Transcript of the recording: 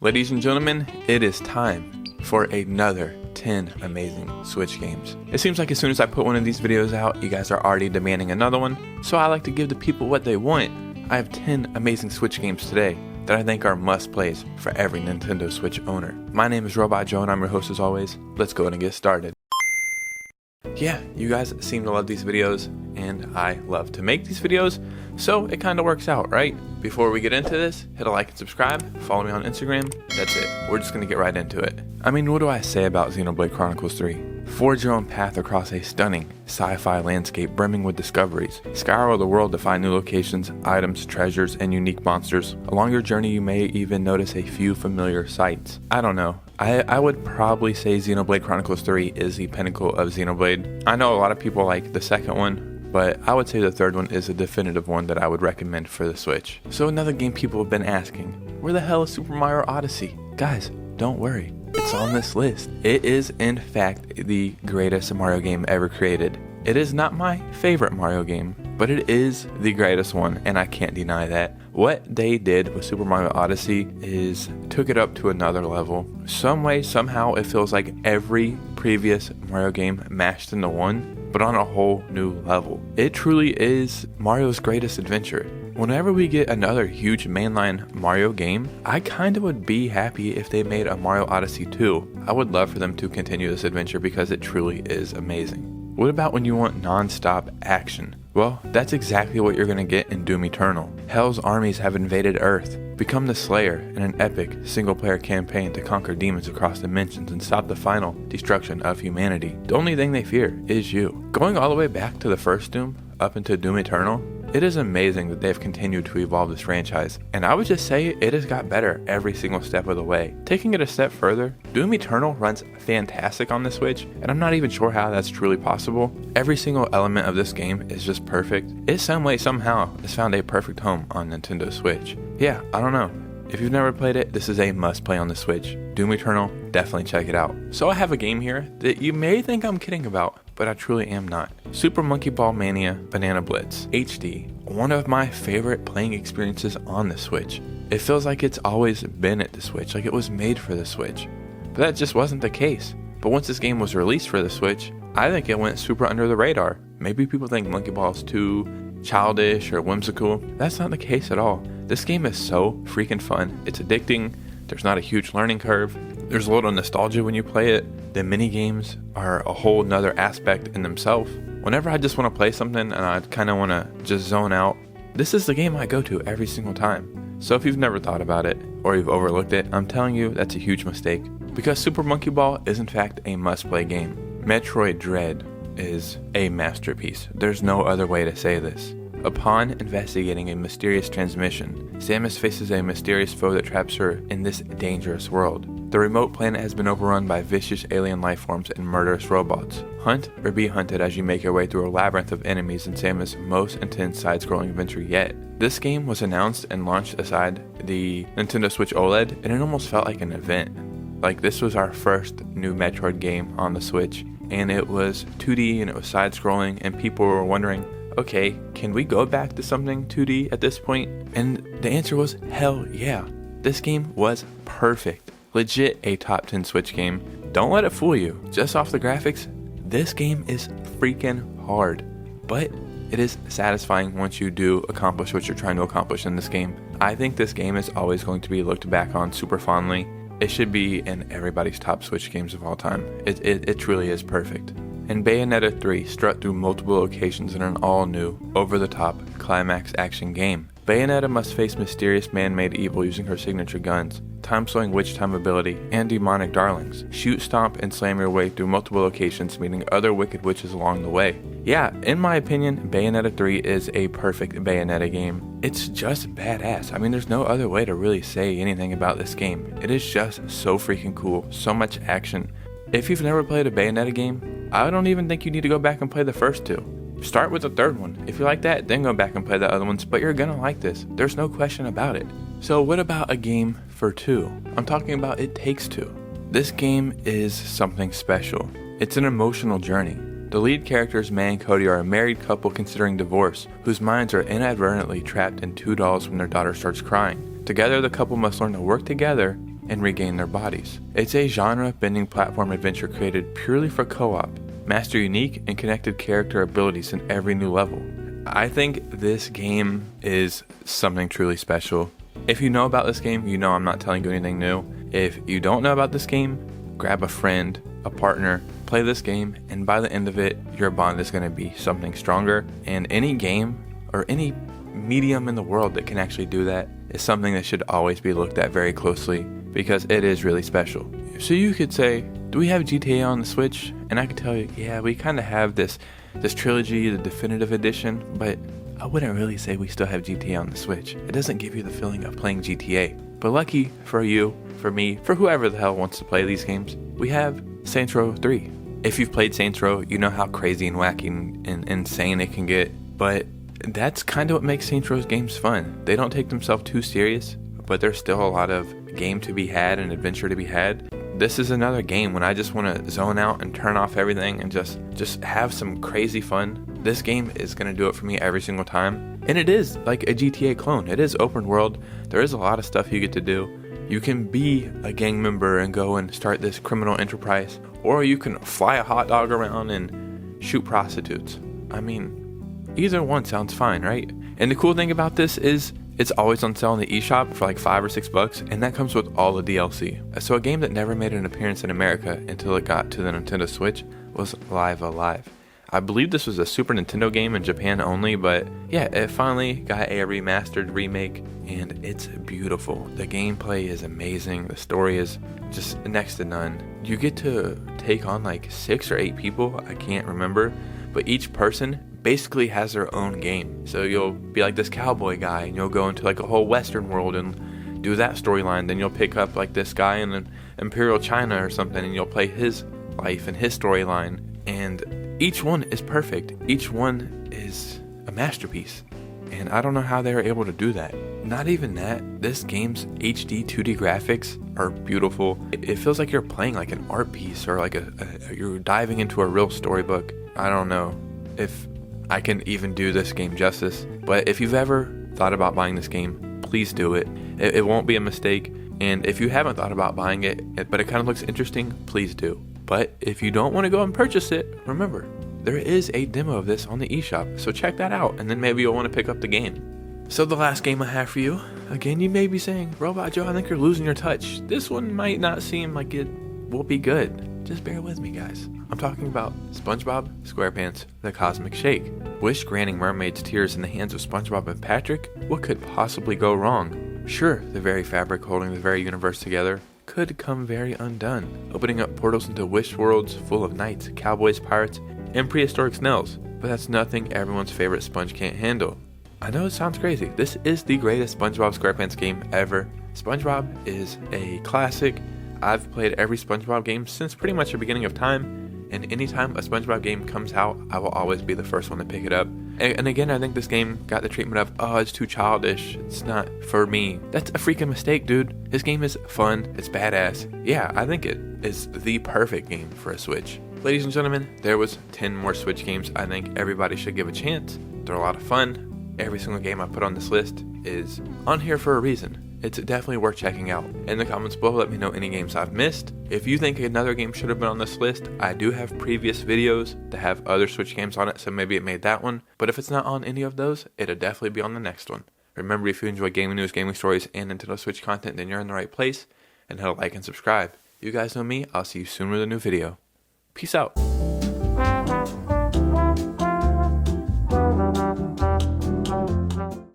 Ladies and gentlemen, it is time for another 10 amazing Switch games. It seems like as soon as I put one of these videos out, you guys are already demanding another one, so I like to give the people what they want. I have 10 amazing Switch games today that I think are must-plays for every Nintendo Switch owner. My name is Robot Joe and I'm your host as always. Let's go ahead and get started. Yeah, you guys seem to love these videos, and I love to make these videos, so it kind of works out, right? Before we get into this, hit a like and subscribe, follow me on Instagram, that's it. We're just gonna get right into it. I mean, what do I say about Xenoblade Chronicles 3? Forge your own path across a stunning sci-fi landscape brimming with discoveries. Scour the world to find new locations, items, treasures, and unique monsters. Along your journey, you may even notice a few familiar sights. I don't know. I would probably say Xenoblade Chronicles 3 is the pinnacle of Xenoblade. I know a lot of people like the second one, but I would say the third one is a definitive one that I would recommend for the Switch. So another game people have been asking, where the hell is Super Mario Odyssey? Guys, don't worry, it's on this list. It is in fact the greatest Mario game ever created. It is not my favorite Mario game, but it is the greatest one, and I can't deny that. What they did with Super Mario Odyssey is took it up to another level. Some way, somehow, it feels like every previous Mario game mashed into one, but on a whole new level. It truly is Mario's greatest adventure. Whenever we get another huge mainline Mario game, I kinda would be happy if they made a Mario Odyssey 2. I would love for them to continue this adventure because it truly is amazing. What about when you want non-stop action? Well, that's exactly what you're gonna get in Doom Eternal. Hell's armies have invaded Earth. Become the Slayer in an epic single-player campaign to conquer demons across dimensions and stop the final destruction of humanity. The only thing they fear is you. Going all the way back to the first Doom, up into Doom Eternal, it is amazing that they've continued to evolve this franchise, and I would just say it has got better every single step of the way. Taking it a step further, Doom Eternal runs fantastic on the Switch, and I'm not even sure how that's truly possible. Every single element of this game is just perfect. It some way, somehow, has found a perfect home on Nintendo Switch. Yeah, I don't know. If you've never played it, this is a must-play on the Switch. Doom Eternal, definitely check it out. So I have a game here that you may think I'm kidding about, but I truly am not. Super Monkey Ball Mania Banana Blitz HD. One of my favorite playing experiences on the Switch. It feels like it's always been at the Switch, like it was made for the Switch. But that just wasn't the case. But once this game was released for the Switch, I think it went super under the radar. Maybe people think Monkey Ball is too childish or whimsical. That's not the case at all. This game is so freaking fun. It's addicting. There's not a huge learning curve. There's a little nostalgia when you play it. The mini games are a whole nother aspect in themselves. Whenever I just want to play something and I kind of want to just zone out, this is the game I go to every single time. So if you've never thought about it or you've overlooked it, I'm telling you that's a huge mistake, because Super Monkey Ball is in fact a must-play game. Metroid Dread is a masterpiece. There's no other way to say this. Upon investigating a mysterious transmission, Samus faces a mysterious foe that traps her in this dangerous world. The remote planet has been overrun by vicious alien lifeforms and murderous robots. Hunt or be hunted as you make your way through a labyrinth of enemies in Samus' most intense side-scrolling adventure yet. This game was announced and launched aside the Nintendo Switch OLED, and it almost felt like an event. Like, this was our first new Metroid game on the Switch, and it was 2D and it was side-scrolling, and people were wondering, okay, can we go back to something 2D at this point? And the answer was hell yeah. This game was perfect. Legit a top 10 Switch game. Don't let it fool you. Just off the graphics, this game is freaking hard. But it is satisfying once you do accomplish what you're trying to accomplish in this game. I think this game is always going to be looked back on super fondly. It should be in everybody's top Switch games of all time. It truly is perfect. In Bayonetta 3, strut through multiple locations in an all-new, over-the-top, climax action game. Bayonetta must face mysterious man-made evil using her signature guns, time-slowing witch time ability, and demonic darlings. Shoot, stomp, and slam your way through multiple locations, meeting other wicked witches along the way. Yeah, in my opinion, Bayonetta 3 is a perfect Bayonetta game. It's just badass. I mean, there's no other way to really say anything about this game. It is just so freaking cool, so much action. If you've never played a Bayonetta game, I don't even think you need to go back and play the first two. Start with the third one. If you like that, then go back and play the other ones, but you're gonna like this. There's no question about it. So what about a game for two? I'm talking about It Takes Two. This game is something special. It's an emotional journey. The lead characters, May and Cody, are a married couple considering divorce, whose minds are inadvertently trapped in two dolls when their daughter starts crying. Together, the couple must learn to work together and regain their bodies. It's a genre-bending platform adventure created purely for co-op. Master unique and connected character abilities in every new level. I think this game is something truly special. If you know about this game, you know I'm not telling you anything new. If you don't know about this game, grab a friend, a partner, play this game, and by the end of it, your bond is going to be something stronger. And any game or any medium in the world that can actually do that is something that should always be looked at very closely because it is really special. So you could say, do we have GTA on the Switch? And I could tell you, yeah, we kind of have this trilogy, the definitive edition, but I wouldn't really say we still have GTA on the Switch. It doesn't give you the feeling of playing GTA. But lucky for you, for me, for whoever the hell wants to play these games, we have Saints Row 3. If you've played Saints Row, you know how crazy and wacky and insane it can get, but that's kind of what makes Saints Row's games fun. They don't take themselves too serious, but there's still a lot of game to be had and adventure to be had. This is another game when I just want to zone out and turn off everything and just have some crazy fun. This game is going to do it for me every single time. And it is like a GTA clone. It is open world. There is a lot of stuff you get to do. You can be a gang member and go and start this criminal enterprise, or you can fly a hot dog around and shoot prostitutes. I mean, either one sounds fine, right? And the cool thing about this is it's always on sale in the eShop for like $5 or $6, and that comes with all the DLC. So a game that never made an appearance in America until it got to the Nintendo Switch was Live Alive. I believe this was a Super Nintendo game in Japan only, but yeah, it finally got a remastered remake, and it's beautiful. The gameplay is amazing. The story is just next to none. You get to take on like 6 or 8 people, I can't remember, but each person basically has their own game. So you'll be like this cowboy guy, and you'll go into like a whole Western world and do that storyline. Then you'll pick up like this guy in Imperial China or something, and you'll play his life and his storyline. And each one is perfect. Each one is a masterpiece. And I don't know how they were able to do that. Not even that, this game's HD 2D graphics are beautiful. It feels like you're playing like an art piece, or like you're diving into a real storybook. I don't know if I can even do this game justice, but if you've ever thought about buying this game, please do it. It won't be a mistake. And if you haven't thought about buying it, but it kind of looks interesting, please do. But if you don't want to go and purchase it, remember, there is a demo of this on the eShop, so check that out, and then maybe you'll want to pick up the game. So the last game I have for you, again, you may be saying, Robot Joe, I think you're losing your touch. This one might not seem like it will be good. Just bear with me, guys. I'm talking about Spongebob SquarePants, The Cosmic Shake. Wish granting mermaids tears in the hands of Spongebob and Patrick? What could possibly go wrong? Sure, the very fabric holding the very universe together could come very undone, opening up portals into wish worlds full of knights, cowboys, pirates, and prehistoric snails. But that's nothing everyone's favorite sponge can't handle. I know it sounds crazy. This is the greatest SpongeBob SquarePants game ever. SpongeBob is a classic. I've played every SpongeBob game since pretty much the beginning of time. And anytime a SpongeBob game comes out, I will always be the first one to pick it up. And again, I think this game got the treatment of, oh, it's too childish, it's not for me. That's a freaking mistake, dude. This game is fun, it's badass. Yeah, I think it is the perfect game for a Switch. Ladies and gentlemen, there was 10 more Switch games I think everybody should give a chance. They're a lot of fun. Every single game I put on this list is on here for a reason. It's definitely worth checking out. In the comments below, let me know any games I've missed. If you think another game should have been on this list, I do have previous videos that have other Switch games on it, so maybe it made that one. But if it's not on any of those, it'll definitely be on the next one. Remember, if you enjoy gaming news, gaming stories, and Nintendo Switch content, then you're in the right place. And hit a like and subscribe. You guys know me. I'll see you soon with a new video. Peace out.